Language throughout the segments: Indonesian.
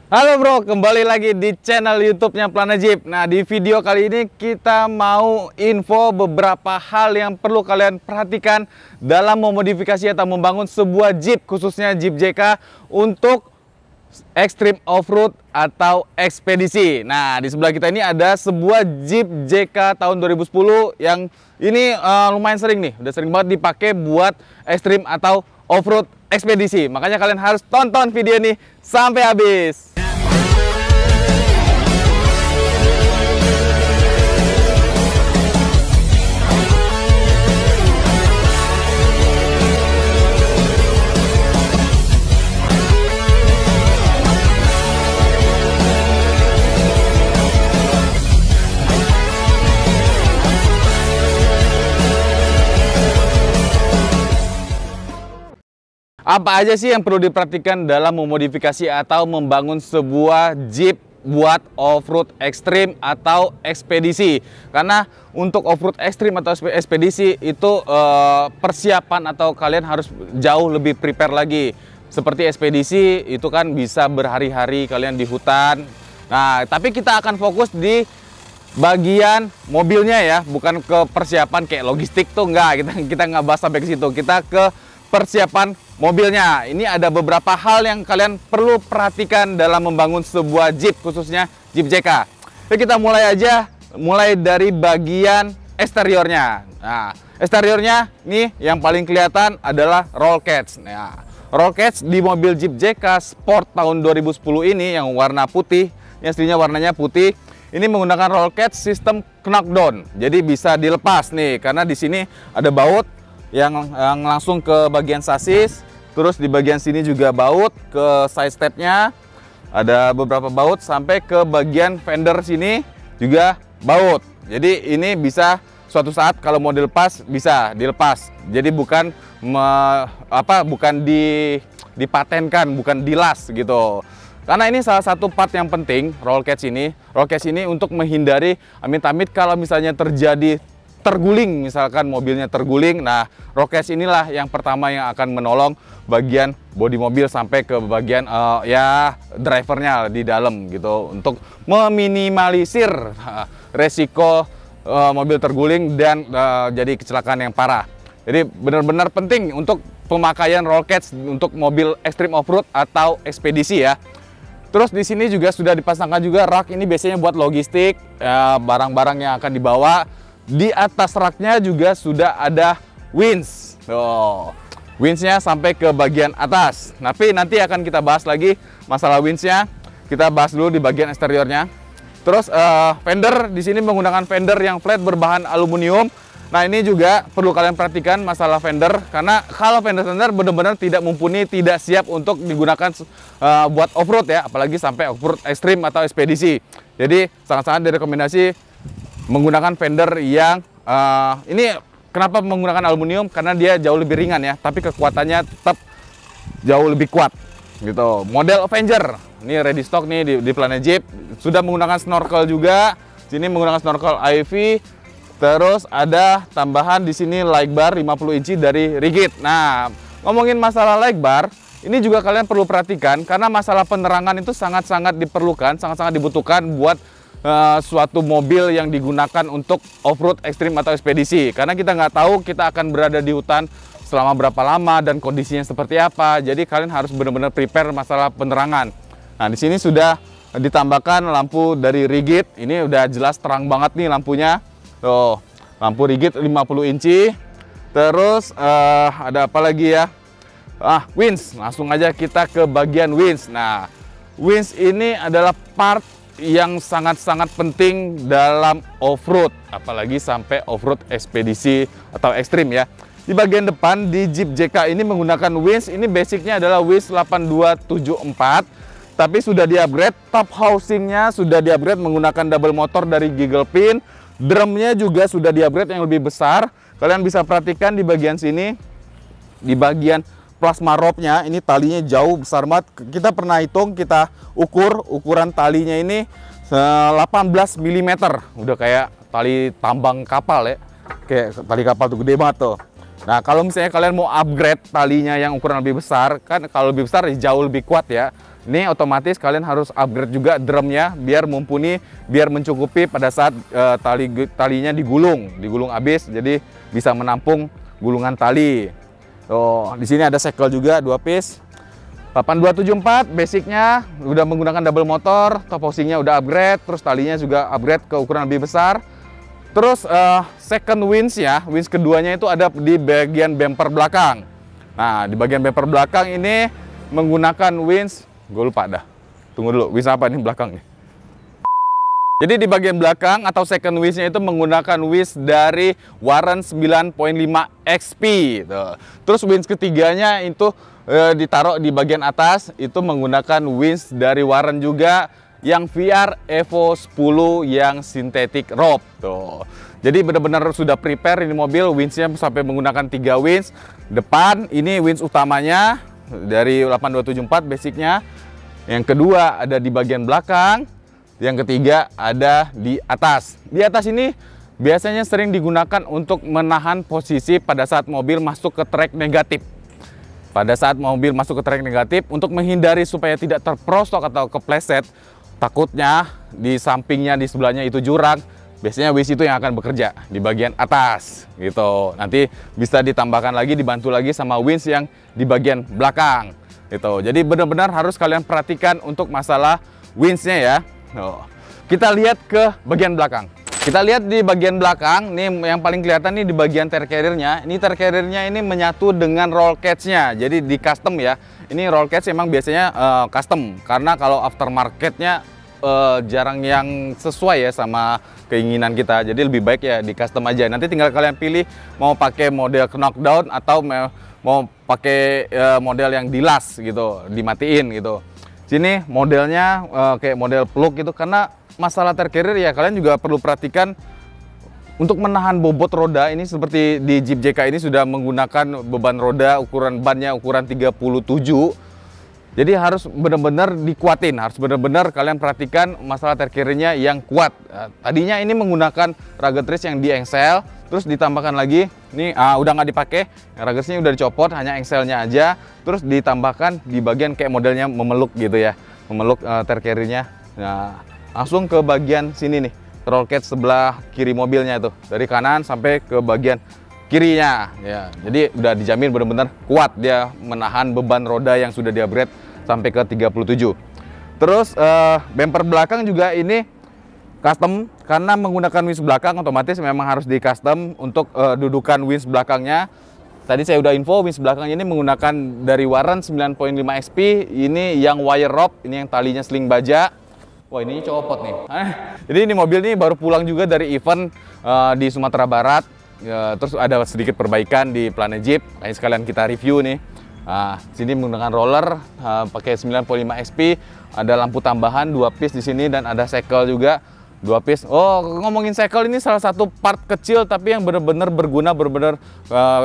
Halo bro, kembali lagi di channel YouTube-nya Plana Jeep. Nah, di video kali ini kita mau info beberapa hal yang perlu kalian perhatikan dalam memodifikasi atau membangun sebuah Jeep, khususnya Jeep JK untuk extreme off-road atau ekspedisi. Nah, di sebelah kita ini ada sebuah Jeep JK tahun 2010 yang ini lumayan sering nih, udah sering banget dipakai buat ekstrim atau off-road ekspedisi. Makanya kalian harus tonton video ini sampai habis. Apa aja sih yang perlu diperhatikan dalam memodifikasi atau membangun sebuah Jeep buat off-road ekstrim atau ekspedisi? Karena untuk off-road ekstrim atau ekspedisi itu persiapan atau kalian harus jauh lebih prepare lagi. Seperti ekspedisi itu kan bisa berhari-hari kalian di hutan. Nah, tapi kita akan fokus di bagian mobilnya ya, bukan ke persiapan kayak logistik tuh enggak. Kita nggak bahas sampai ke situ. Kita ke persiapan mobilnya. Ini ada beberapa hal yang kalian perlu perhatikan dalam membangun sebuah Jeep, khususnya Jeep JK. Jadi kita mulai dari bagian eksteriornya. Nah, eksteriornya nih yang paling kelihatan adalah roll cage. Nah, roll cage di mobil Jeep JK Sport tahun 2010 ini yang warna putih, yang aslinya warnanya putih, ini menggunakan roll cage sistem knockdown. Jadi bisa dilepas nih, karena di sini ada baut yang langsung ke bagian sasis, terus di bagian sini juga baut ke side stepnya, ada beberapa baut sampai ke bagian fender sini juga baut. Jadi ini bisa suatu saat kalau mau dilepas bisa dilepas. Jadi bukan dipatenkan, bukan dilas gitu. Karena ini salah satu part yang penting roll cage ini. Roll cage ini untuk menghindari amit-amit kalau misalnya terjadi terguling, misalkan mobilnya terguling. Nah, roll cage inilah yang pertama yang akan menolong bagian bodi mobil sampai ke bagian drivernya di dalam gitu, untuk meminimalisir resiko mobil terguling dan jadi kecelakaan yang parah. Jadi benar-benar penting untuk pemakaian roll cage untuk mobil extreme off-road atau ekspedisi ya. Terus di sini juga sudah dipasangkan juga rak, ini biasanya buat logistik, barang-barang yang akan dibawa. Di atas raknya juga sudah ada winch. Winchnya sampai ke bagian atas. Tapi nanti akan kita bahas lagi masalah winchnya. Kita bahas dulu di bagian eksteriornya. Terus fender di sini menggunakan fender yang flat berbahan aluminium. Nah, ini juga perlu kalian perhatikan masalah fender, karena kalau fender benar-benar tidak mumpuni, tidak siap untuk digunakan buat off-road ya, apalagi sampai off-road ekstrim atau ekspedisi. Jadi sangat-sangat direkomendasi menggunakan fender yang ini kenapa menggunakan aluminium, karena dia jauh lebih ringan ya, tapi kekuatannya tetap jauh lebih kuat gitu. Model Avenger ini ready stock nih di Plana Jeep, sudah menggunakan snorkel juga. Sini menggunakan snorkel IV. Terus ada tambahan di sini light bar 50 inci dari Rigid. Nah, ngomongin masalah light bar, ini juga kalian perlu perhatikan, karena masalah penerangan itu sangat-sangat diperlukan, sangat-sangat dibutuhkan buat suatu mobil yang digunakan untuk off-road ekstrim atau ekspedisi. Karena kita nggak tahu kita akan berada di hutan selama berapa lama dan kondisinya seperti apa. Jadi kalian harus benar-benar prepare masalah penerangan. Nah, di sini sudah ditambahkan lampu dari Rigid. Ini udah jelas terang banget nih lampunya. Tuh, lampu Rigid 50 inci. Terus ada apa lagi ya? Winch. Langsung aja kita ke bagian winch. Nah, winch ini adalah part yang sangat-sangat penting dalam off-road, apalagi sampai off-road ekspedisi atau ekstrim ya. Di bagian depan di Jeep JK ini menggunakan winch. Ini basicnya adalah winch 8274, tapi sudah di-upgrade. Top housingnya sudah di-upgrade menggunakan double motor dari Giggle Pin. Drumnya juga sudah di-upgrade yang lebih besar. Kalian bisa perhatikan di bagian sini, di bagian plasma rope-nya, ini talinya jauh besar banget. Kita pernah hitung, kita ukuran talinya ini 18 mm. Udah kayak tali tambang kapal ya. Kayak tali kapal tuh, gede banget tuh. Nah, kalau misalnya kalian mau upgrade talinya yang ukuran lebih besar, kan kalau lebih besar jauh lebih kuat ya. Ini otomatis kalian harus upgrade juga drumnya biar mumpuni, biar mencukupi pada saat talinya digulung habis, jadi bisa menampung gulungan tali. Tuh, di sini ada sekel juga 2 piece. 8274 basicnya udah menggunakan double motor, top housingnya udah upgrade, terus talinya juga upgrade ke ukuran lebih besar. Terus second winch ya, winch keduanya itu ada di bagian bumper belakang. Nah, di bagian bumper belakang ini menggunakan winch, gue lupa dah. Tunggu dulu, winch apa nih belakang nih? Jadi di bagian belakang atau second winch-nya itu menggunakan winch dari Warren 9.5 XP. Tuh. Terus winch ketiganya itu ditaruh di bagian atas, itu menggunakan winch dari Warren juga yang VR Evo 10 yang synthetic rope. Tuh. Jadi benar-benar sudah prepare ini mobil, winch-nya sampai menggunakan 3 winch. Depan ini winch utamanya dari 8274 basicnya. Yang kedua ada di bagian belakang. Yang ketiga ada di atas. Di atas ini biasanya sering digunakan untuk menahan posisi pada saat mobil masuk ke trek negatif. Pada saat mobil masuk ke trek negatif, untuk menghindari supaya tidak terprosok atau kepleset, takutnya di sampingnya, di sebelahnya itu jurang, biasanya winch itu yang akan bekerja di bagian atas gitu. Nanti bisa ditambahkan lagi, dibantu lagi sama winch yang di bagian belakang gitu. Jadi benar-benar harus kalian perhatikan untuk masalah winch-nya ya. Kita lihat ke bagian belakang. Kita lihat di bagian belakang, nih yang paling kelihatan nih di bagian tire carrier-nya. Ini tire carrier-nya ini menyatu dengan roll cage-nya. Jadi di custom ya. Ini roll cage emang biasanya custom, karena kalau aftermarket-nya jarang yang sesuai ya sama keinginan kita. Jadi lebih baik ya di custom aja. Nanti tinggal kalian pilih mau pakai model knockdown atau mau pakai model yang dilas gitu, dimatiin gitu. Sini modelnya kayak model plug gitu, karena masalah tire carrier ya kalian juga perlu perhatikan untuk menahan bobot roda. Ini seperti di Jeep JK ini sudah menggunakan beban roda, ukuran bannya ukuran 37. Jadi harus benar-benar dikuatin, harus benar-benar kalian perhatikan masalah tire carrier-nya yang kuat. Tadinya ini menggunakan rugged race yang di engsel, terus ditambahkan lagi, ini udah nggak dipakai, rugged race-nya udah dicopot, hanya engselnya aja, terus ditambahkan di bagian kayak modelnya memeluk gitu ya, memeluk tire carrier-nya. Nah, langsung ke bagian sini nih, roll cage sebelah kiri mobilnya itu, dari kanan sampai ke bagian kirinya ya. Jadi udah dijamin benar-benar kuat dia menahan beban roda yang sudah di-upgrade sampai ke 37. Terus bumper belakang juga ini custom, karena menggunakan winch belakang otomatis memang harus di custom untuk dudukan winch belakangnya. Tadi saya udah info winch belakang ini menggunakan dari Warren 9.5 XP. Ini yang wire rope, ini yang talinya sling baja. Wah, ini copot nih. Jadi ini mobil ini baru pulang juga dari event di Sumatera Barat. Ya, terus ada sedikit perbaikan di Planet Jeep. Nah, sekalian kita review nih. Sini menggunakan roller, pakai 9.5 XP. Ada lampu tambahan 2 piece di sini dan ada sekel juga 2 piece. Oh, ngomongin sekel, ini salah satu part kecil tapi yang benar-benar berguna, benar-benar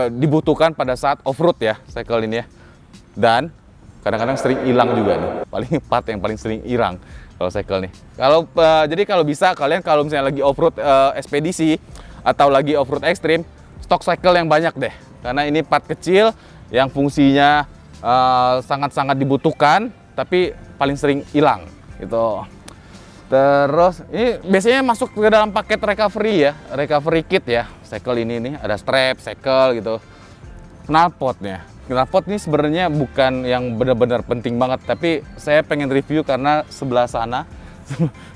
dibutuhkan pada saat off-road ya, sekel ini ya. Dan kadang-kadang sering hilang juga nih. Part yang paling sering hilang kalau sekel nih. Jadi kalau bisa kalian kalau misalnya lagi off-road ekspedisi atau lagi off-road ekstrim, stok cycle yang banyak deh. Karena ini part kecil yang fungsinya sangat-sangat dibutuhkan, tapi paling sering hilang gitu. Terus ini biasanya masuk ke dalam paket recovery ya, recovery kit ya. Cycle ini nih ada strap, cycle gitu. Knalpotnya. Knalpot ini sebenarnya bukan yang benar-benar penting banget, tapi saya pengen review karena sebelah sana,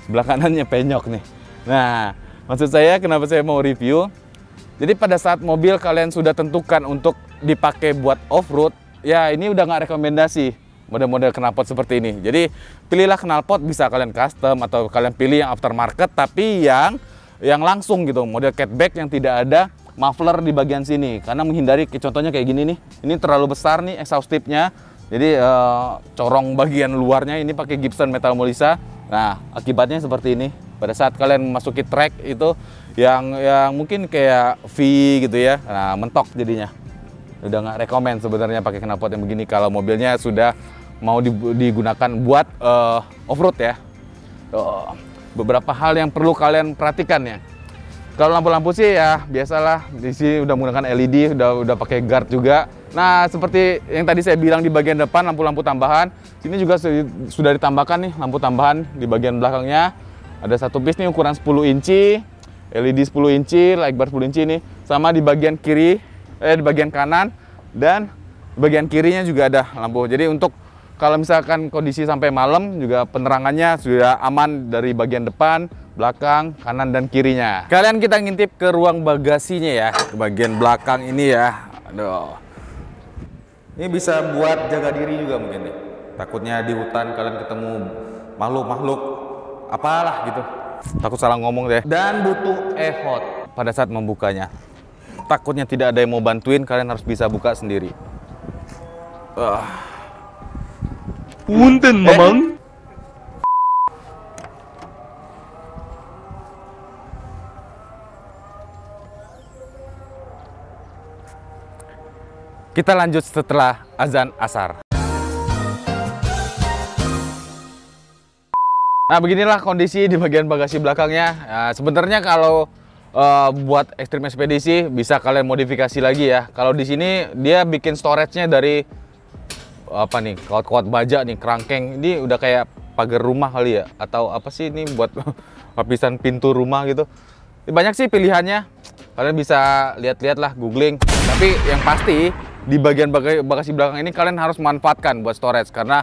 sebelah kanannya penyok nih. Nah, maksud saya kenapa saya mau review, jadi pada saat mobil kalian sudah tentukan untuk dipakai buat off-road, ya ini udah nggak rekomendasi model-model knalpot seperti ini. Jadi pilihlah knalpot, bisa kalian custom atau kalian pilih yang aftermarket, tapi yang langsung gitu, model catback yang tidak ada muffler di bagian sini. Karena menghindari, contohnya kayak gini nih, ini terlalu besar nih exhaust tip-nya, jadi corong bagian luarnya ini pakai Gibson Metal Molisa. Nah, akibatnya seperti ini. Pada saat kalian memasuki trek itu yang mungkin kayak V gitu ya, nah mentok jadinya. Udah nggak rekomend sebenarnya pakai knalpot yang begini kalau mobilnya sudah mau digunakan buat off-road ya. Beberapa hal yang perlu kalian perhatikan ya. Kalau lampu-lampu sih ya biasalah, di sini udah menggunakan LED, udah pakai guard juga. Nah, seperti yang tadi saya bilang di bagian depan lampu-lampu tambahan, Sini juga sudah ditambahkan nih lampu tambahan di bagian belakangnya. Ada satu piece nih ukuran 10 inci, LED 10 inci, light bar 10 inci ini. Sama di bagian kiri, di bagian kanan dan bagian kirinya juga ada lampu. Jadi untuk kalau misalkan kondisi sampai malam juga penerangannya sudah aman dari bagian depan, belakang, kanan dan kirinya. Kalian kita ngintip ke ruang bagasinya ya, ke bagian belakang ini ya. Aduh. Ini bisa buat jaga diri juga mungkin nih. Takutnya di hutan kalian ketemu makhluk-makhluk apalah gitu. Takut salah ngomong deh. Dan butuh effort pada saat membukanya. Takutnya tidak ada yang mau bantuin, kalian harus bisa buka sendiri. Punten, Mamang. Kita lanjut setelah azan asar. Nah, beginilah kondisi di bagian bagasi belakangnya. Nah, sebenarnya kalau buat ekstrim ekspedisi bisa kalian modifikasi lagi ya. Kalau di sini dia bikin storage-nya dari apa nih, kawat-kawat baja nih, kerangkeng. Ini udah kayak pagar rumah kali ya, atau apa sih ini buat lapisan pintu rumah gitu. Banyak sih pilihannya. Kalian bisa lihat-lihat lah, googling. Tapi yang pasti di bagian bagasi belakang ini kalian harus manfaatkan buat storage, karena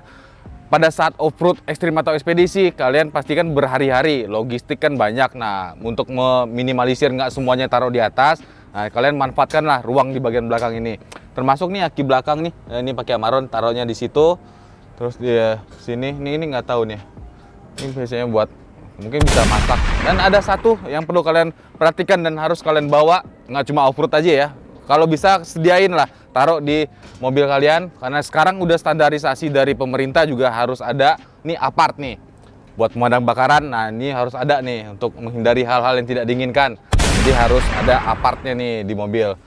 pada saat off-road ekstrim atau ekspedisi kalian pastikan berhari-hari, logistik kan banyak. Nah, untuk meminimalisir nggak semuanya taruh di atas, nah, kalian manfaatkanlah ruang di bagian belakang ini. Termasuk nih aki belakang nih, ini pakai Amaron, taruhnya di situ. Terus di sini, ini nggak tahu nih. Ini biasanya buat mungkin bisa masak. Dan ada satu yang perlu kalian perhatikan dan harus kalian bawa, nggak cuma off-road aja ya. Kalau bisa sediain lah, taruh di mobil kalian, karena sekarang udah standarisasi dari pemerintah juga harus ada nih apart nih buat pemadam bakaran. Nah, ini harus ada nih untuk menghindari hal-hal yang tidak diinginkan. Jadi harus ada apartnya nih di mobil.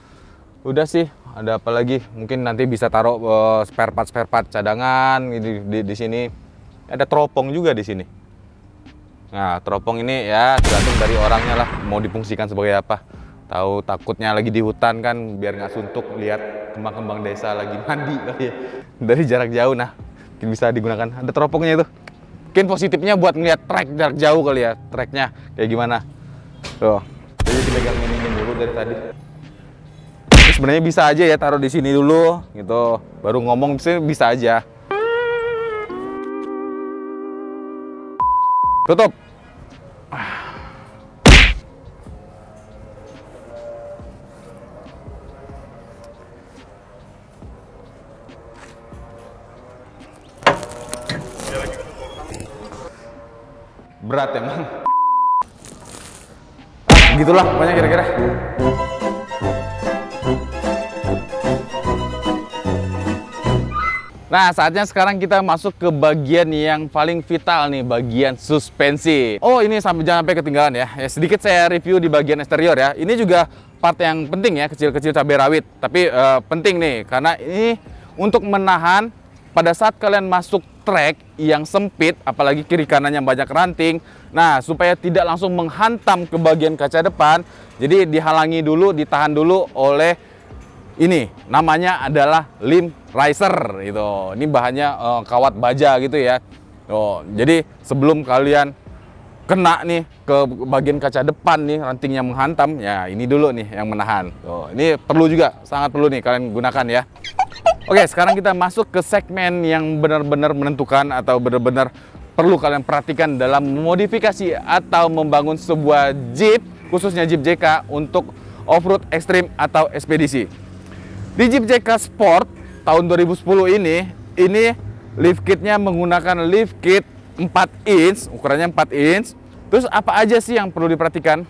Udah sih, ada apa lagi? Mungkin nanti bisa taruh spare part cadangan di sini. Ada teropong juga di sini. Nah, teropong ini ya tergantung dari orangnya lah mau difungsikan sebagai apa. Tahu takutnya lagi di hutan kan, biar nggak suntuk lihat kembang-kembang desa lagi mandi kali ya. Dari jarak jauh, nah mungkin bisa digunakan. Ada teropongnya itu. Mungkin positifnya buat ngeliat trek jarak jauh kali ya, treknya kayak gimana. Tuh, jadi dipegang ini dulu dari tadi. Sebenarnya bisa aja ya taruh di sini dulu gitu, baru ngomong bisa aja. Tutup. Berat emang. Gitulah pokoknya kira-kira. Nah, saatnya sekarang kita masuk ke bagian yang paling vital nih, bagian suspensi. Oh, ini jangan sampai ketinggalan ya. Sedikit saya review di bagian eksterior ya. Ini juga part yang penting ya, kecil-kecil cabai rawit. Tapi penting nih, karena ini untuk menahan pada saat kalian masuk trek yang sempit, apalagi kiri kanannya banyak ranting. Nah, supaya tidak langsung menghantam ke bagian kaca depan, jadi dihalangi dulu, ditahan dulu oleh ini. Namanya adalah limb riser gitu. Ini bahannya kawat baja gitu ya. Oh, jadi sebelum kalian kena nih ke bagian kaca depan nih, rantingnya menghantam, ya ini dulu nih yang menahan. Oh, ini perlu juga, sangat perlu nih kalian gunakan ya. Oke, sekarang kita masuk ke segmen yang benar-benar menentukan atau benar-benar perlu kalian perhatikan dalam memodifikasi atau membangun sebuah Jeep, khususnya Jeep JK untuk off-road ekstrim atau ekspedisi. Di Jeep JK Sport tahun 2010 ini lift kitnya menggunakan lift kit 4 inch, ukurannya 4 inch. Terus apa aja sih yang perlu diperhatikan?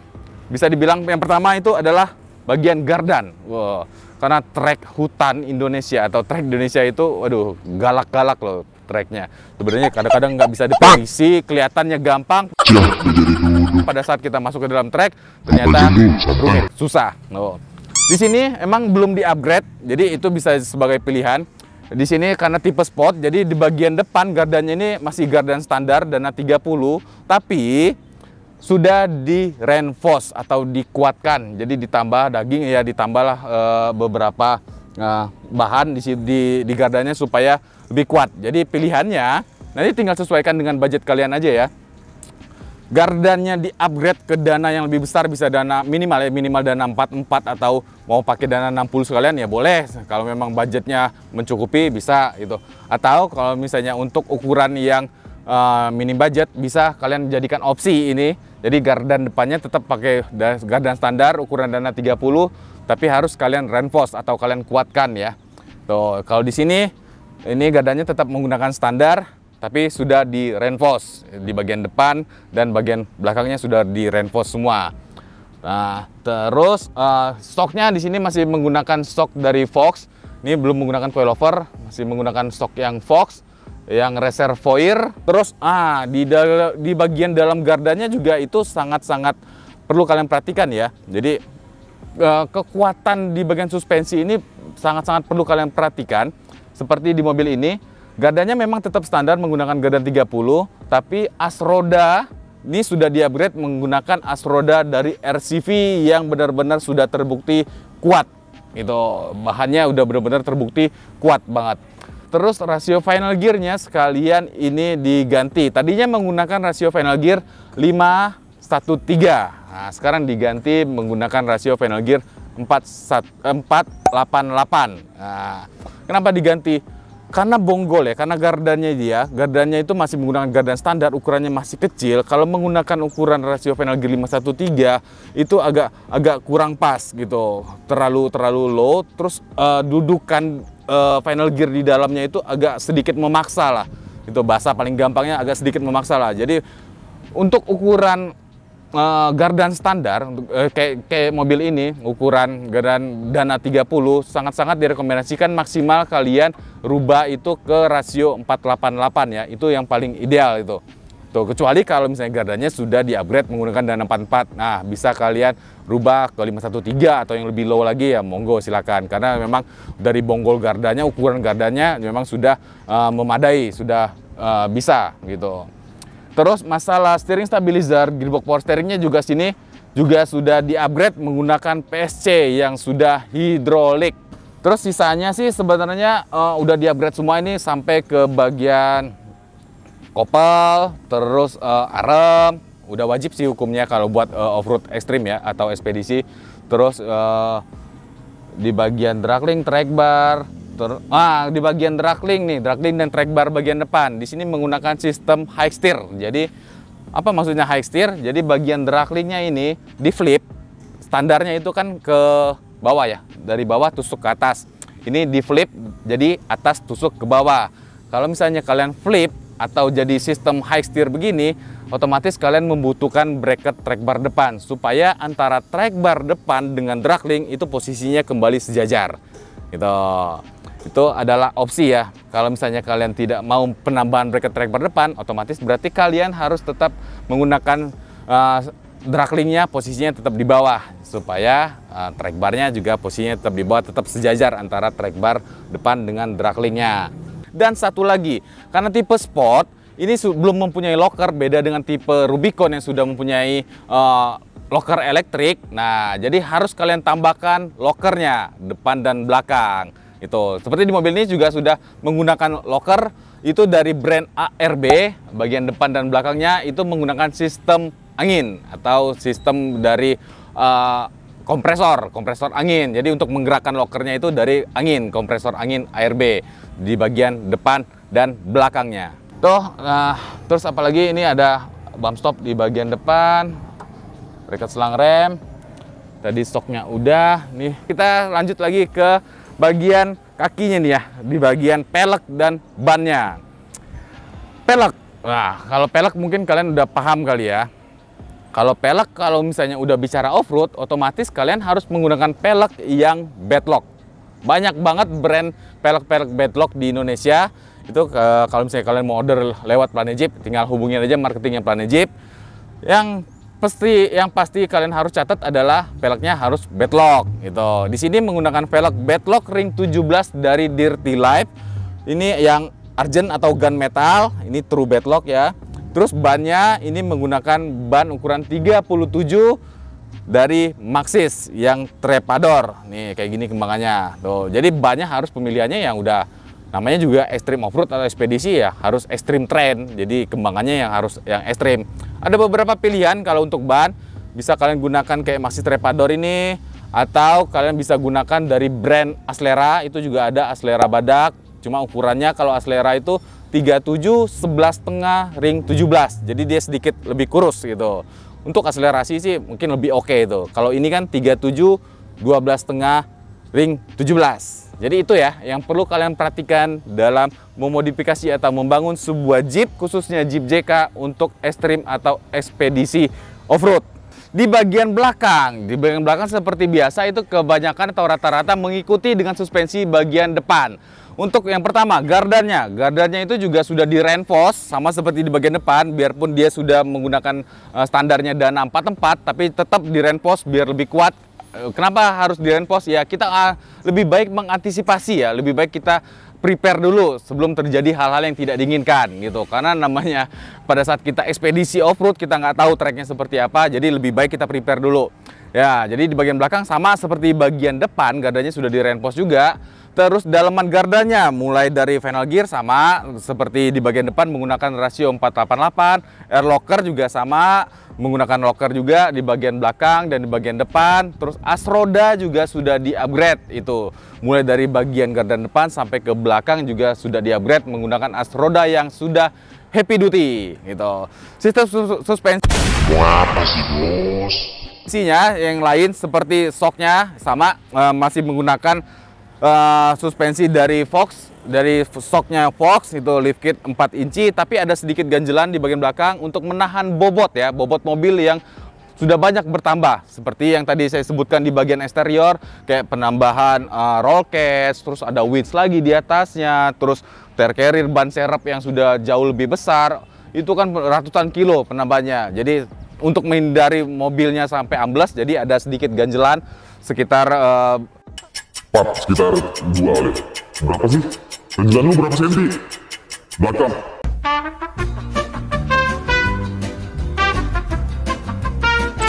Bisa dibilang yang pertama itu adalah bagian gardan. Wow. Karena trek hutan Indonesia atau trek Indonesia itu, waduh, galak-galak loh treknya. Sebenarnya kadang-kadang nggak bisa diprediksi, kelihatannya gampang. Pada saat kita masuk ke dalam trek, ternyata rumit, susah. Oh. Di sini emang belum di-upgrade, jadi itu bisa sebagai pilihan. Di sini karena tipe sport, jadi di bagian depan gardannya ini masih gardan standar Dana 30, tapi sudah di reinforce atau dikuatkan, jadi ditambah daging ya, ditambahlah beberapa bahan di gardannya supaya lebih kuat. Jadi pilihannya nanti tinggal sesuaikan dengan budget kalian aja ya. Gardannya di upgrade ke dana yang lebih besar, bisa dana minimal ya, minimal dana 44 atau mau pakai dana 60 sekalian ya boleh. Kalau memang budgetnya mencukupi bisa gitu. Atau kalau misalnya untuk ukuran yang minim budget, bisa kalian jadikan opsi ini. Jadi gardan depannya tetap pakai gardan standar ukuran dana 30, tapi harus kalian reinforce atau kalian kuatkan ya. Tuh, kalau di sini ini gardannya tetap menggunakan standar, tapi sudah di reinforce di bagian depan dan bagian belakangnya sudah di reinforce semua. Nah, terus stoknya di sini masih menggunakan stok dari Fox. Ini belum menggunakan coilover, masih menggunakan stok yang Fox, yang reservoir. Terus di bagian dalam gardannya juga itu sangat-sangat perlu kalian perhatikan ya. Jadi kekuatan di bagian suspensi ini sangat-sangat perlu kalian perhatikan. Seperti di mobil ini, gardannya memang tetap standar menggunakan gardan 30, tapi as roda ini sudah di-upgrade menggunakan as roda dari RCV yang benar-benar sudah terbukti kuat. Itu bahannya udah benar-benar terbukti kuat banget. Terus rasio final gearnya sekalian ini diganti. Tadinya menggunakan rasio final gear 5-1-3. Nah, sekarang diganti menggunakan rasio final gear 4-8-8. Nah, kenapa diganti? Karena bonggol ya, karena gardannya itu masih menggunakan gardan standar, ukurannya masih kecil. Kalau menggunakan ukuran rasio final gear 5-1-3 itu agak kurang pas gitu, terlalu low. Terus dudukan final gear di dalamnya itu agak sedikit memaksa lah. Itu bahasa paling gampangnya, agak sedikit memaksa lah. Jadi untuk ukuran gardan standar, kayak mobil ini, ukuran gardan dana 30, sangat-sangat direkomendasikan maksimal kalian rubah itu ke rasio 4-8-8 ya. Itu yang paling ideal itu. Tuh, kecuali kalau misalnya gardannya sudah di-upgrade menggunakan dana 44. Nah, bisa kalian rubah ke 5-1-3 atau yang lebih low lagi ya, monggo silakan. Karena memang dari bonggol gardannya, ukuran gardannya memang sudah memadai, sudah bisa gitu. Terus masalah steering stabilizer, gearbox power steeringnya juga sini juga sudah di-upgrade menggunakan PSC yang sudah hidrolik. Terus sisanya sih sebenarnya udah di-upgrade semua ini sampai ke bagian kopel, terus arem, udah wajib sih hukumnya kalau buat off-road ekstrim ya atau ekspedisi. Terus di bagian dragling, track bar, di bagian dragling dan track bar bagian depan di sini menggunakan sistem high steer. Jadi apa maksudnya high steer? Jadi bagian draglingnya ini di flip, standarnya itu kan ke bawah ya, dari bawah tusuk ke atas. Ini di flip, jadi atas tusuk ke bawah. Kalau misalnya kalian flip atau jadi sistem high steer begini, otomatis kalian membutuhkan bracket track bar depan supaya antara track bar depan dengan dragling itu posisinya kembali sejajar. Gitu. Itu adalah opsi ya. Kalau misalnya kalian tidak mau penambahan bracket track bar depan, otomatis berarti kalian harus tetap menggunakan draglingnya posisinya tetap di bawah supaya track barnya juga posisinya tetap di bawah, tetap sejajar antara track bar depan dengan draglingnya. Dan satu lagi, karena tipe sport ini belum mempunyai locker, beda dengan tipe Rubicon yang sudah mempunyai locker elektrik. Nah, jadi harus kalian tambahkan lockernya depan dan belakang. Itu seperti di mobil ini juga sudah menggunakan locker itu dari brand ARB, bagian depan dan belakangnya itu menggunakan sistem angin atau sistem dari kompresor angin. Jadi untuk menggerakkan lockernya itu dari angin, kompresor angin ARB di bagian depan dan belakangnya. Terus apalagi ini ada bump stop di bagian depan, bracket selang rem. Tadi stoknya udah. Nih kita lanjut lagi ke bagian kakinya nih ya, di bagian pelek dan bannya. Pelek, nah kalau pelek mungkin kalian udah paham kali ya. Kalau pelek, kalau misalnya udah bicara off-road, otomatis kalian harus menggunakan pelek yang bedlock. Banyak banget brand pelek-pelek bedlock di Indonesia. Itu kalau misalnya kalian mau order lewat Planet Jeep, tinggal hubungin aja marketingnya Planet Jeep. Yang pasti kalian harus catat adalah peleknya harus bedlock gitu. Di sini menggunakan pelek bedlock ring 17 dari Dirty Life. Ini yang Argent atau gunmetal, ini true bedlock ya. Terus bannya ini menggunakan ban ukuran 37 dari Maxxis yang trepador. Nih kayak gini kembangannya. Tuh, jadi bannya harus pemilihannya yang udah namanya juga ekstrim off-road atau ekspedisi ya harus ekstrim trend, jadi kembangannya yang harus yang ekstrim. Ada beberapa pilihan kalau untuk ban, bisa kalian gunakan kayak Maxxis Trepador ini, atau kalian bisa gunakan dari brand Aslera, itu juga ada Aslera badak, cuma ukurannya kalau Aslera itu 37 11,5 ring 17, jadi dia sedikit lebih kurus gitu. Untuk akselerasi sih mungkin lebih oke itu. Kalau ini kan 37 12,5 ring 17. Jadi itu ya yang perlu kalian perhatikan dalam memodifikasi atau membangun sebuah Jeep, khususnya Jeep JK untuk ekstrim atau ekspedisi off-road. Di bagian belakang seperti biasa itu kebanyakan atau rata-rata mengikuti dengan suspensi bagian depan. Untuk yang pertama, gardannya itu juga sudah di reinforce sama seperti di bagian depan, biarpun dia sudah menggunakan standarnya Dana 44, tapi tetap di reinforce biar lebih kuat. Kenapa harus di reinforce? Ya kita lebih baik mengantisipasi ya, lebih baik kita prepare dulu sebelum terjadi hal-hal yang tidak diinginkan gitu. Karena namanya pada saat kita ekspedisi off-road kita nggak tahu treknya seperti apa, jadi lebih baik kita prepare dulu. Ya, jadi di bagian belakang sama seperti bagian depan, gardanya sudah di reinforce juga. Terus dalaman gardanya mulai dari final gear sama seperti di bagian depan menggunakan rasio 488, air locker juga sama menggunakan locker juga di bagian belakang dan di bagian depan. Terus as roda juga sudah di-upgrade itu. Mulai dari bagian gardan depan sampai ke belakang juga sudah di-upgrade menggunakan as roda yang sudah heavy duty gitu. Sistem suspensi yang lain seperti shocknya sama masih menggunakan suspensi dari Fox, dari shocknya Fox itu lift kit 4 inci, tapi ada sedikit ganjelan di bagian belakang untuk menahan bobot ya, bobot mobil yang sudah banyak bertambah seperti yang tadi saya sebutkan di bagian eksterior, kayak penambahan roll cage, terus ada winch lagi di atasnya, terus tire carrier ban serep yang sudah jauh lebih besar, itu kan ratusan kilo penambahnya. Jadi untuk menghindari mobilnya sampai ambles, jadi ada sedikit ganjelan sekitar sekitar 2 oleh berapa sih? Ganjelan lu berapa senti? Belakang.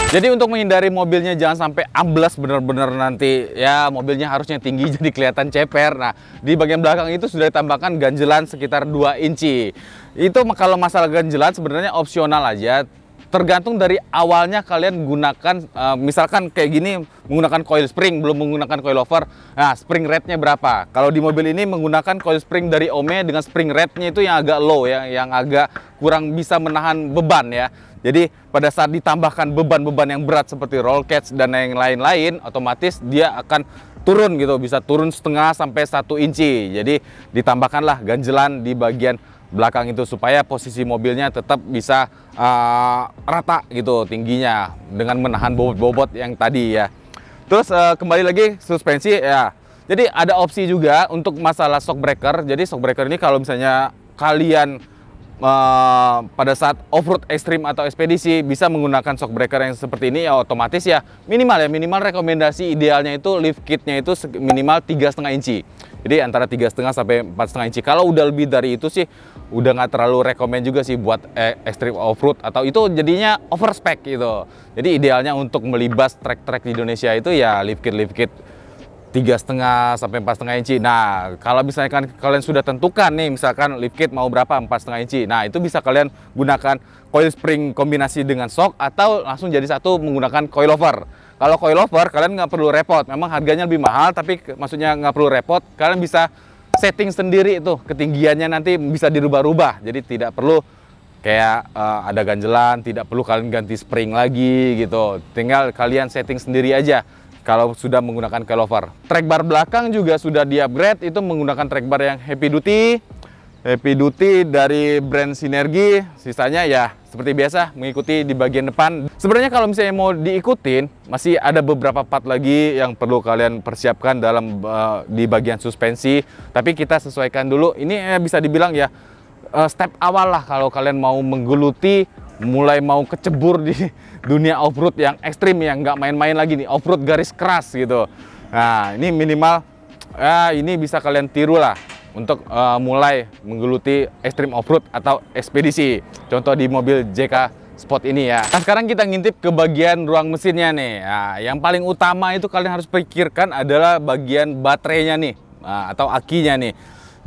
Jadi untuk menghindari mobilnya jangan sampai ambles bener-bener nanti ya, mobilnya harusnya tinggi jadi kelihatan ceper. Nah di bagian belakang itu sudah ditambahkan ganjelan sekitar 2 inci. Itu kalau masalah ganjelan sebenarnya opsional aja. Tergantung dari awalnya kalian gunakan, misalkan kayak gini menggunakan coil spring, belum menggunakan coilover. Nah, spring rate-nya berapa? Kalau di mobil ini menggunakan coil spring dari Ome dengan spring rate-nya itu yang agak low ya, yang agak kurang bisa menahan beban ya. Jadi pada saat ditambahkan beban-beban yang berat seperti roll cage dan yang lain-lain, otomatis dia akan turun gitu, bisa turun setengah sampai 1 inci. Jadi ditambahkanlah ganjelan di bagian belakang itu supaya posisi mobilnya tetap bisa rata gitu tingginya dengan menahan bobot-bobot yang tadi ya. Terus kembali lagi suspensi ya. Jadi ada opsi juga untuk masalah shock breaker. Jadi shock breaker ini kalau misalnya kalian pada saat off-road ekstrim atau ekspedisi bisa menggunakan shock breaker yang seperti ini ya, otomatis ya minimal rekomendasi idealnya itu lift kitnya itu minimal 3,5 inci. Jadi antara 3,5 sampai 4,5 inci. Kalau udah lebih dari itu sih udah nggak terlalu rekomend juga sih buat ekstrim off-road, atau itu jadinya overspec gitu. Jadi idealnya untuk melibas trek-trek di Indonesia itu ya lift kit 3,5 sampai 4,5 inci. Nah, kalau misalkan kalian sudah tentukan nih, misalkan lift kit mau berapa, 4,5 inci. Nah, itu bisa kalian gunakan coil spring kombinasi dengan shock, atau langsung jadi satu menggunakan coilover. Kalau coilover kalian nggak perlu repot, memang harganya lebih mahal, tapi maksudnya nggak perlu repot. Kalian bisa setting sendiri itu, ketinggiannya nanti bisa dirubah-rubah. Jadi tidak perlu kayak ada ganjelan, tidak perlu kalian ganti spring lagi gitu. Tinggal kalian setting sendiri aja kalau sudah menggunakan coilover. Track bar belakang juga sudah di-upgrade, itu menggunakan track bar yang heavy duty dari brand Sinergi. Sisanya ya seperti biasa mengikuti di bagian depan. Sebenarnya kalau misalnya mau diikutin, masih ada beberapa part lagi yang perlu kalian persiapkan dalam di bagian suspensi. Tapi kita sesuaikan dulu. Ini bisa dibilang ya step awal lah kalau kalian mau menggeluti, mulai mau kecebur di dunia off-road yang ekstrim, yang nggak main-main lagi nih, off-road garis keras gitu. Nah ini minimal ini bisa kalian tiru lah untuk mulai menggeluti ekstrim off-road atau ekspedisi. Contoh di mobil JK Sport ini ya. Nah sekarang kita ngintip ke bagian ruang mesinnya nih. Nah, yang paling utama itu kalian harus pikirkan adalah bagian baterainya nih, atau akinya nih.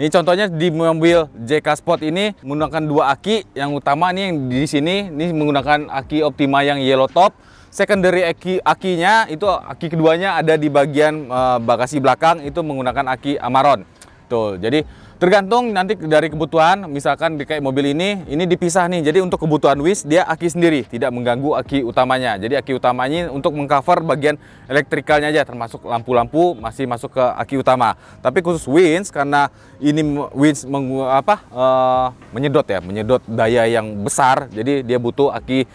Ini contohnya di mobil JK Sport ini menggunakan dua aki. Yang utama nih yang di sini ini menggunakan aki Optima yang yellow top. Secondary akinya itu aki keduanya ada di bagian bagasi belakang, itu menggunakan aki Amarok. Tuh, jadi tergantung nanti dari kebutuhan. Misalkan di kayak mobil ini dipisah nih. Jadi untuk kebutuhan WIS dia aki sendiri, tidak mengganggu aki utamanya. Jadi aki utamanya untuk mengcover bagian elektrikalnya aja, termasuk lampu-lampu masih masuk ke aki utama. Tapi khusus WIS karena ini WIS menyedot daya yang besar, jadi dia butuh aki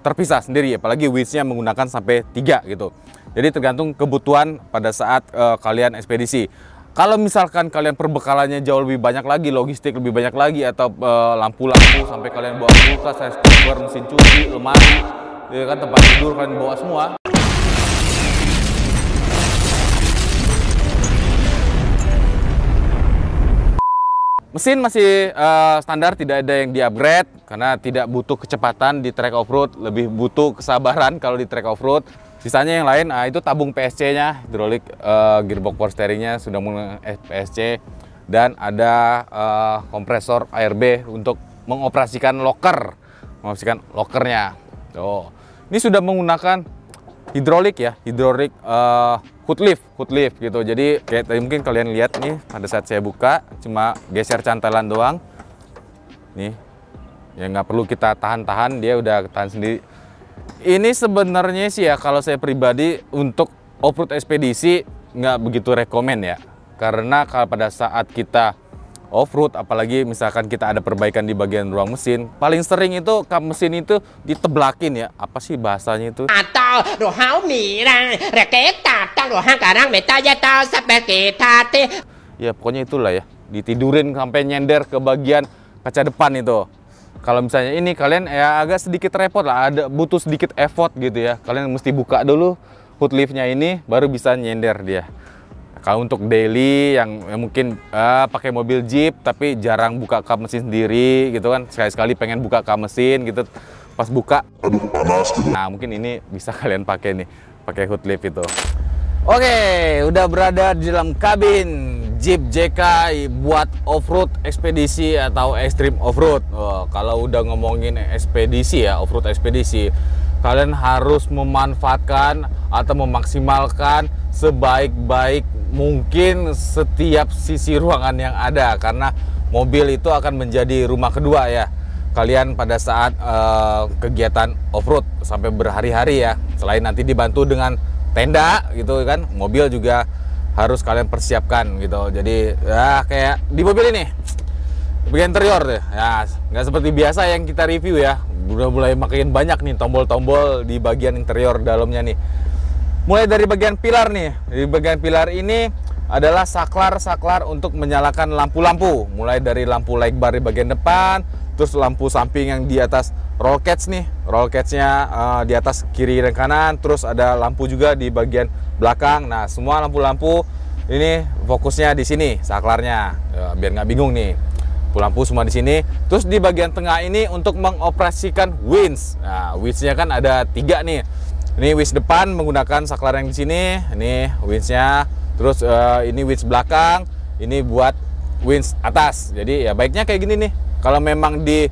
terpisah sendiri. Apalagi WIS-nya menggunakan sampai 3 gitu. Jadi tergantung kebutuhan pada saat kalian ekspedisi. Kalau misalkan kalian perbekalannya jauh lebih banyak lagi, logistik lebih banyak lagi, atau lampu-lampu sampai kalian bawa kulkas, rice cooker, mesin cuci, lemari, ya kan, tempat tidur kalian bawa semua. Mesin masih standar, tidak ada yang di-upgrade karena tidak butuh kecepatan di trek off-road, lebih butuh kesabaran kalau di trek off-road. Sisanya yang lain, itu tabung PSC-nya, hidrolik, gearbox power steering-nya sudah menggunakan PSC, dan ada kompresor ARB untuk mengoperasikan lokernya. Oh, ini sudah menggunakan hidrolik ya, hidrolik hood lift gitu. Jadi kayak tadi mungkin kalian lihat nih pada saat saya buka, cuma geser cantelan doang. Nih, ya nggak perlu kita tahan-tahan, dia udah tahan sendiri. Ini sebenarnya sih ya, kalau saya pribadi untuk off-road ekspedisi nggak begitu rekomen ya. Karena kalau pada saat kita off-road, apalagi misalkan kita ada perbaikan di bagian ruang mesin, paling sering itu kap mesin itu diteblakin ya. Apa sih bahasanya itu? Ya pokoknya itulah ya, ditidurin sampai nyender ke bagian kaca depan itu. Kalau misalnya ini kalian ya agak sedikit repot lah, butuh sedikit effort gitu ya. Kalian mesti buka dulu hood liftnya ini, baru bisa nyender dia. Kalau untuk daily yang mungkin pakai mobil Jeep tapi jarang buka kap mesin sendiri gitu kan, sekali-sekali pengen buka kap mesin gitu, pas buka, aduh panas gitu. nah mungkin ini bisa kalian pakai nih, pakai hood lift itu. Oke, udah berada di dalam kabin Jeep JK buat off-road ekspedisi atau extreme off-road. Kalau udah ngomongin ekspedisi ya, off-road ekspedisi, kalian harus memanfaatkan atau memaksimalkan sebaik-baik mungkin setiap sisi ruangan yang ada, karena mobil itu akan menjadi rumah kedua ya kalian pada saat kegiatan off-road sampai berhari-hari ya. Selain nanti dibantu dengan tenda gitu kan, mobil juga harus kalian persiapkan gitu. Jadi ya kayak di mobil ini bagian interior deh ya, nggak seperti biasa yang kita review ya, udah mulai makin banyak nih tombol-tombol di bagian interior dalamnya nih. Mulai dari bagian pilar nih, di bagian pilar ini adalah saklar untuk menyalakan lampu-lampu, mulai dari lampu light bar di bagian depan, terus lampu samping yang di atas roll cage nih, roll cage-nya di atas kiri dan kanan, terus ada lampu juga di bagian belakang. Nah, semua lampu-lampu ini fokusnya di sini saklarnya, ya, biar nggak bingung nih. Lampu semua di sini. Terus di bagian tengah ini untuk mengoperasikan winch. Nah, winch-nya kan ada 3 nih. Ini winch depan menggunakan saklar yang di sini, ini winch-nya. Terus ini winch belakang, ini buat winch atas. Jadi ya baiknya kayak gini nih. Kalau memang di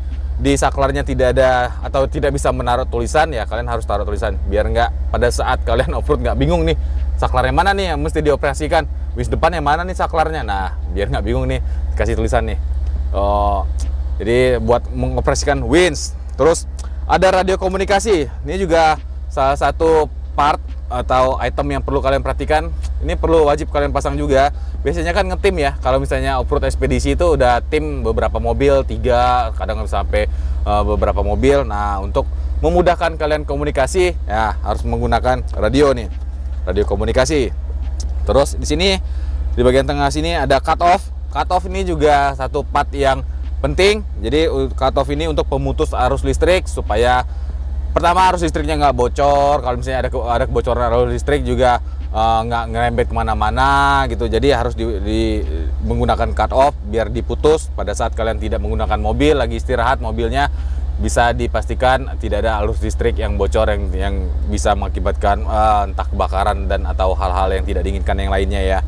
saklarnya tidak ada atau tidak bisa menaruh tulisan, ya kalian harus taruh tulisan biar nggak pada saat kalian off-road nggak bingung nih saklarnya mana nih yang mesti dioperasikan, winch depan yang mana nih saklarnya. Nah, biar nggak bingung nih kasih tulisan nih. Oh, jadi buat mengoperasikan winch. Terus ada radio komunikasi. Ini juga salah satu part atau item yang perlu kalian perhatikan. Ini perlu wajib kalian pasang juga. Biasanya kan ngetim ya, kalau misalnya off-road ekspedisi itu udah tim beberapa mobil, 3, kadang sampai beberapa mobil. Nah, untuk memudahkan kalian komunikasi ya harus menggunakan radio nih, radio komunikasi. Terus di sini di bagian tengah sini ada cut off. Cut off ini juga satu part yang penting. Jadi cut off ini untuk pemutus arus listrik, supaya pertama arus listriknya nggak bocor. Kalau misalnya ada kebocoran arus listrik juga nggak ngerembet kemana-mana gitu. Jadi harus menggunakan cut off biar diputus pada saat kalian tidak menggunakan mobil, lagi istirahat mobilnya, bisa dipastikan tidak ada arus listrik yang bocor yang bisa mengakibatkan entah kebakaran dan atau hal-hal yang tidak diinginkan yang lainnya ya.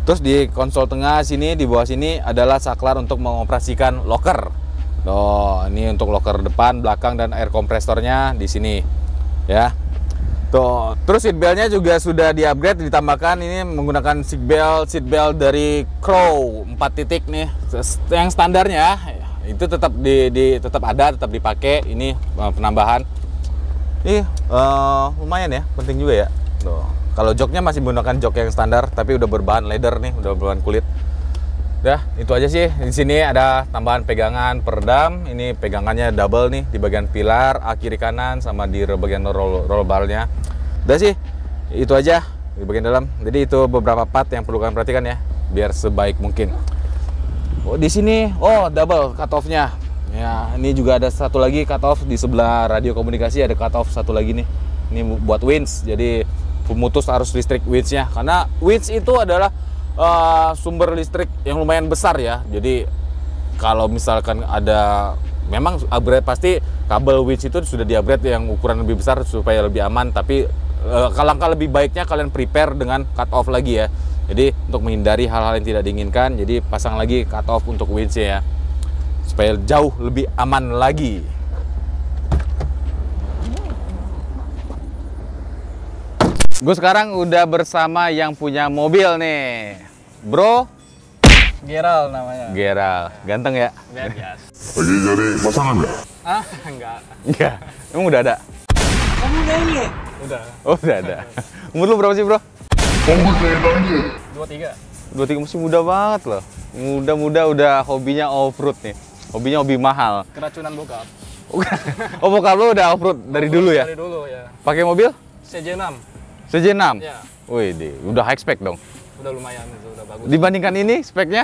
Terus di konsol tengah sini, di bawah sini adalah saklar untuk mengoperasikan locker. Tuh, ini untuk locker depan, belakang, dan air kompresornya di sini, ya. Tuh, terus seatbeltnya juga sudah di-upgrade, ditambahkan ini menggunakan seatbelt dari Crow 4 titik nih. Yang standarnya itu tetap tetap ada, tetap dipakai. Ini penambahan. Ini lumayan ya, penting juga ya. Tuh. Kalau joknya masih menggunakan jok yang standar, tapi udah berbahan leather nih, udah berbahan kulit. Udah, itu aja sih. Di sini ada tambahan pegangan peredam. Ini pegangannya double nih di bagian pilar, kiri kanan, sama di bagian roll barnya. Udah sih, itu aja di bagian dalam. Jadi itu beberapa part yang perlu kalian perhatikan ya, biar sebaik mungkin. Oh, di sini, double cut off-nya. Ya, ini juga ada satu lagi cut off di sebelah radio komunikasi, ada cut off satu lagi nih. Ini buat winch, jadi pemutus arus listrik winch-nya. Karena winch itu adalah sumber listrik yang lumayan besar ya. Jadi kalau misalkan ada, memang upgrade, pasti kabel winch itu sudah di-upgrade yang ukuran lebih besar supaya lebih aman. Tapi langkah lebih baiknya kalian prepare dengan cut off lagi ya. Jadi untuk menghindari hal-hal yang tidak diinginkan, jadi pasang lagi cut off untuk winch ya, supaya jauh lebih aman lagi. Gue sekarang udah bersama yang punya mobil nih, Bro. Geral namanya. Geral, ganteng ya? Bias. Lagi cari pasangan nggak? Ah, enggak. Enggak, emang udah ada? Kamu udah ini? Udah. Oh, udah ada. Umur lu berapa sih, Bro? Tunggu saya tanya. 23. 23, masih muda banget loh. Muda-muda udah hobinya off-road nih. Hobinya hobi mahal. Keracunan bokap. Oh, bokap lu udah off-road dari dulu ya? Dari dulu ya. Pakai mobil? CJ6. CJ6? Ya. Wih, udah high spec dong. Udah lumayan itu, udah bagus. Dibandingkan ini speknya?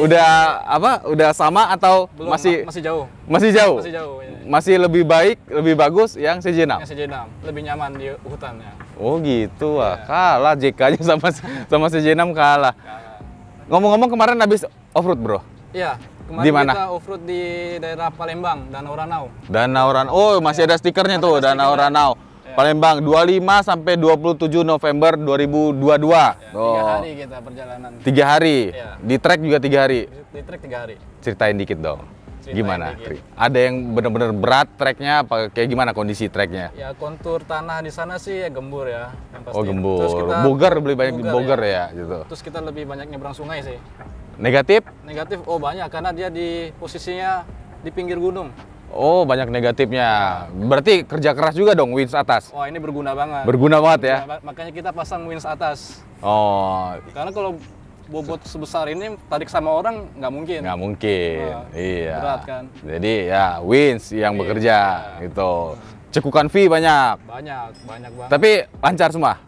Udah apa? Udah sama atau Belum, masih masih jauh. Masih jauh? Masih jauh ya. Masih lebih baik, lebih bagus yang CJ6? Yang CJ6 lebih nyaman di hutan ya. Oh gitu, wah. Kalah JK-nya sama CJ6 kalah. Ngomong-ngomong, kemarin habis off-road, Bro? Iya. Kemarin Di mana? kita off-road di daerah Palembang, Danau Ranau. Danau Ranau. Oh, masih ada stikernya tuh, Danau Ranau. Palembang 25 sampai 27 November 2022. Ya, 3 hari kita perjalanan. 3 hari. Iya. Di trek juga 3 hari. Di trek 3 hari. Ceritain dikit dong. Ceritain Gimana? dikit. Ada yang bener-bener berat treknya, apa kayak gimana kondisi treknya? Ya kontur tanah di sana sih ya gembur ya. Yang pasti. Oh, gembur. Terus kita Bogar, beli banyak di Bogor ya, gitu. Terus kita lebih banyak nyebrang sungai sih. Negatif? Negatif, banyak karena dia di posisinya di pinggir gunung. Oh, banyak negatifnya. Berarti kerja keras juga dong winch atas. Wah, ini berguna banget. Berguna banget ya. Makanya kita pasang winch atas. Oh, Karena kalau bobot sebesar ini tarik sama orang nggak mungkin. nggak mungkin. Wah, Iya. berat kan. Jadi ya winch yang bekerja gitu. Cekukan fee banyak. Banyak banget. Tapi lancar semua.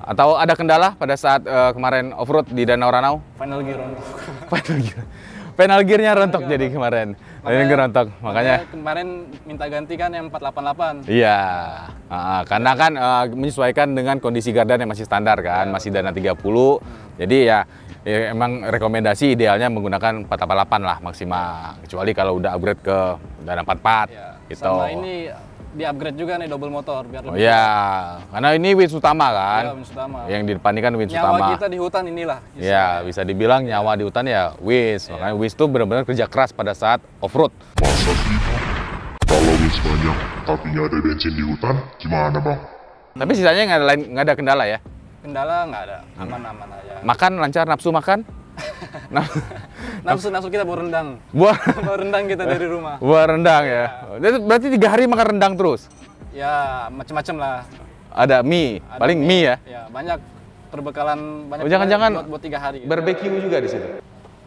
Atau ada kendala pada saat kemarin off-road di Danau Ranau? Final gear. Penal gear-nya rontok jadi kemarin. Ini rontok, makanya kemarin minta ganti kan yang 488. iya. Karena kan menyesuaikan dengan kondisi gardan yang masih standar kan, masih Dana 30. Jadi ya emang rekomendasi idealnya menggunakan 488 lah maksimal. Kecuali kalau udah upgrade ke Dana 44 Ya. gitu. Sama ini di upgrade juga nih double motor biar Oh lebih. iya, karena ini winch utama kan. Iya, winch utama. Yang di depan ini kan winch Nyawa utama. kita di hutan inilah. Ya, bisa dibilang nyawa di hutan ya winch. Makanya winch itu benar-benar kerja keras pada saat off-road. Masa sih? Kalau wis banyak, tapi nggak ada bensin di hutan, gimana bang? Tapi sisanya nggak ada kendala ya. Kendala nggak ada, aman-aman aja. Makan lancar, nafsu makan? Nafsu kita bawa rendang. Buah Bawa rendang kita dari rumah. buah rendang ya. Berarti 3 hari makan rendang terus. Ya macem-macem lah. Ada mie, Ada paling mie ya. Ya banyak perbekalan banyak. Oh, jangan-jangan buat 3 hari. Barbecue juga di situ?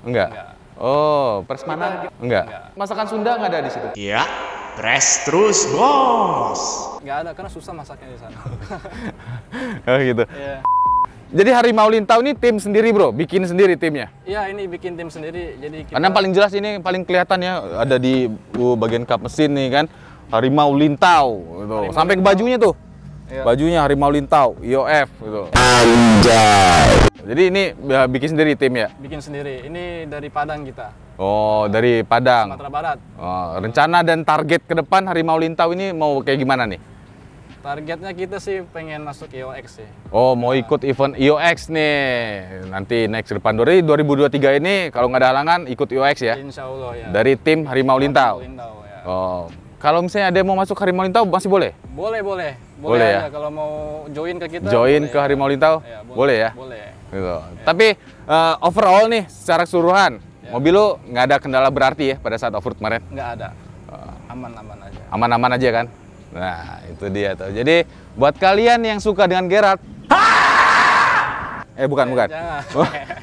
Enggak. Enggak. Oh, persmanan? Enggak. Enggak. Masakan Sunda nggak ada di situ? Ya, press terus bos. Nggak ada karena susah masaknya di sana. Oh gitu. Iya. Jadi Harimau Lintau ini tim sendiri bro, bikin sendiri timnya. Iya ini bikin tim sendiri. Jadi kita, Karena paling jelas ini paling kelihatan ya ada di bagian kap mesin nih kan Harimau Lintau gitu. Sampai ke bajunya tuh. Iya. Bajunya Harimau Lintau, IOF gitu. Jadi ini bikin sendiri tim ya. bikin sendiri. Ini dari Padang kita, Oh, dari Padang. Sumatera Barat. Oh, rencana dan target ke depan Harimau Lintau ini mau kayak gimana nih? Targetnya kita sih pengen masuk IOX sih. Oh, mau ikut event IOX nih. Nanti next depan 2023 ini kalau nggak ada halangan ikut IOX ya. Insya Allah ya. Dari tim Harimau Lintau. Lintau ya. Oh, kalau misalnya ada yang mau masuk Harimau Lintau masih boleh? Boleh Boleh ya? aja. Kalau mau join ke kita. Join boleh ke ya. Harimau Lintau? Ya, boleh ya? Boleh. Gitu. Tapi overall nih secara keseluruhan, mobil lu nggak ada kendala berarti ya pada saat off-road kemarin? Nggak ada. Aman-aman aja. Aman-aman aja kan? Nah, itu dia tuh. Jadi buat kalian yang suka dengan Gerard, bukan. Jangan.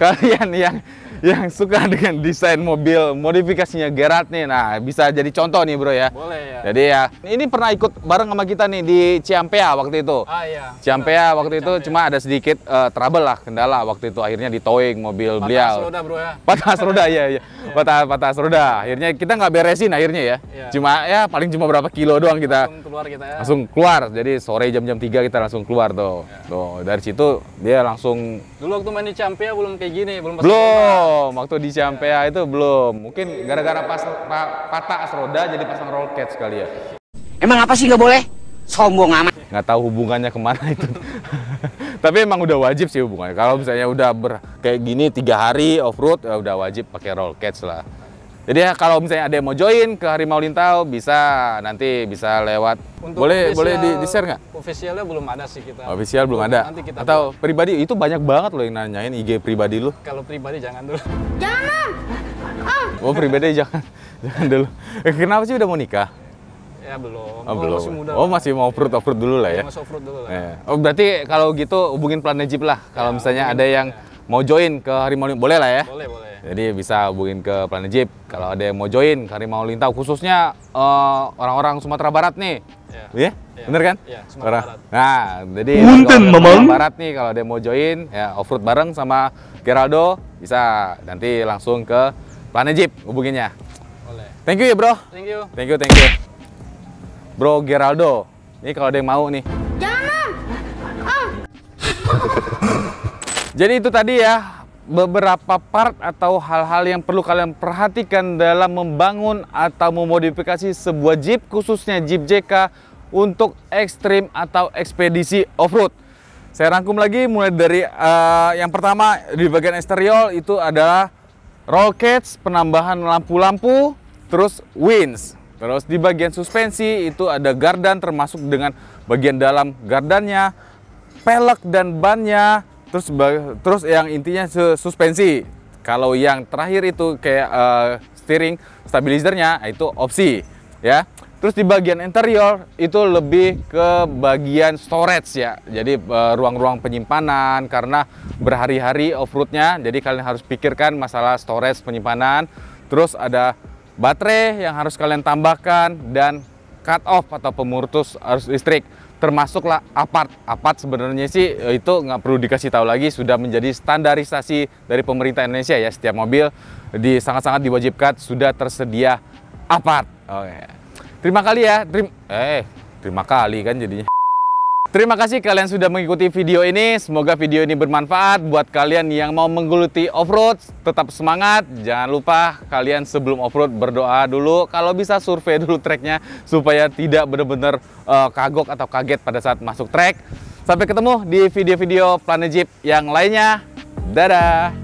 Kalian yang suka dengan desain mobil modifikasinya Gerard nih, nah bisa jadi contoh nih bro ya. Boleh ya. Jadi ya, ini pernah ikut bareng sama kita nih di Ciampea waktu itu. Iya. Ciampea waktu itu cuma ada sedikit trouble lah, kendala waktu itu akhirnya di towing mobil beliau. Patah roda bro ya. Patah roda ya. Patah roda. Akhirnya kita nggak beresin akhirnya ya. Iya. Cuma ya paling cuma berapa kilo doang kita. Langsung keluar kita ya. Langsung keluar. Jadi sore jam-jam 3 kita langsung keluar tuh. Tuh, dari situ dia langsung Dulu waktu main di Ciampea belum kayak gini, belum pas waktu di Ciampea itu belum. Mungkin gara-gara patah roda jadi pasang roll cage kali ya. Emang apa sih nggak boleh? Sombong amat. Nggak tahu hubungannya kemana itu. Tapi emang udah wajib sih hubungannya. Kalau misalnya udah kayak gini 3 hari off road ya udah wajib pakai roll cage lah. Jadi ya kalau misalnya ada yang mau join ke Harimau Lintau nanti bisa lewat. Untuk boleh official- di share nggak? Officialnya belum ada sih kita. Official belum ada. Nanti kita Atau pribadi itu banyak banget loh yang nanyain IG pribadi lu. kalau pribadi jangan dulu. Oh pribadi jangan dulu. Kenapa sih udah mau nikah? Ya belum. Oh, belum. Masih muda. Oh masih mau off-road dulu lah ya. Masih off-road dulu lah. Oh berarti kalau gitu hubungin Planejip lah. Kalau misalnya ada yang mau join ke Harimau Lintau, boleh lah ya. Boleh. Jadi bisa hubungin ke Planejip. Kalau ada yang mau join ke Harimau Lintau, khususnya orang-orang Sumatera Barat nih. Iya? Bener kan? Iya, Sumatera Barat. Nah, jadi Sumatera Barat nih kalau ada yang mau join ya off-road bareng sama Geraldo bisa nanti langsung ke Planejip hubunginnya. Boleh. Thank you ya, Bro. Thank you. Thank you. Bro Geraldo. Ini kalau ada yang mau nih. Jadi itu tadi ya beberapa part atau hal-hal yang perlu kalian perhatikan dalam membangun atau memodifikasi sebuah Jeep, khususnya Jeep JK untuk ekstrim atau ekspedisi off-road. Saya rangkum lagi mulai dari yang pertama di bagian eksterior itu adalah roll cage, penambahan lampu-lampu, terus winch. Terus di bagian suspensi itu ada gardan termasuk dengan bagian dalam gardannya, pelek dan bannya, terus yang intinya suspensi. Kalau yang terakhir itu kayak steering stabilizernya itu opsi ya. Terus di bagian interior itu lebih ke bagian storage ya. Jadi ruang-ruang penyimpanan karena berhari-hari off-roadnya. Jadi kalian harus pikirkan masalah storage penyimpanan. Terus ada baterai yang harus kalian tambahkan dan cut off atau pemutus arus listrik. Termasuklah apart sebenarnya sih itu nggak perlu dikasih tahu lagi, sudah menjadi standarisasi dari pemerintah Indonesia ya. Setiap mobil sangat-sangat diwajibkan sudah tersedia apart. Oke. Terima kasih ya. Terima kasih kan jadinya. Terima kasih kalian sudah mengikuti video ini. Semoga video ini bermanfaat buat kalian yang mau menggeluti off-road. Tetap semangat. Jangan lupa kalian sebelum off-road berdoa dulu. Kalau bisa survei dulu treknya supaya tidak benar-benar kagok atau kaget pada saat masuk trek. Sampai ketemu di video-video Planejip yang lainnya. Dadah!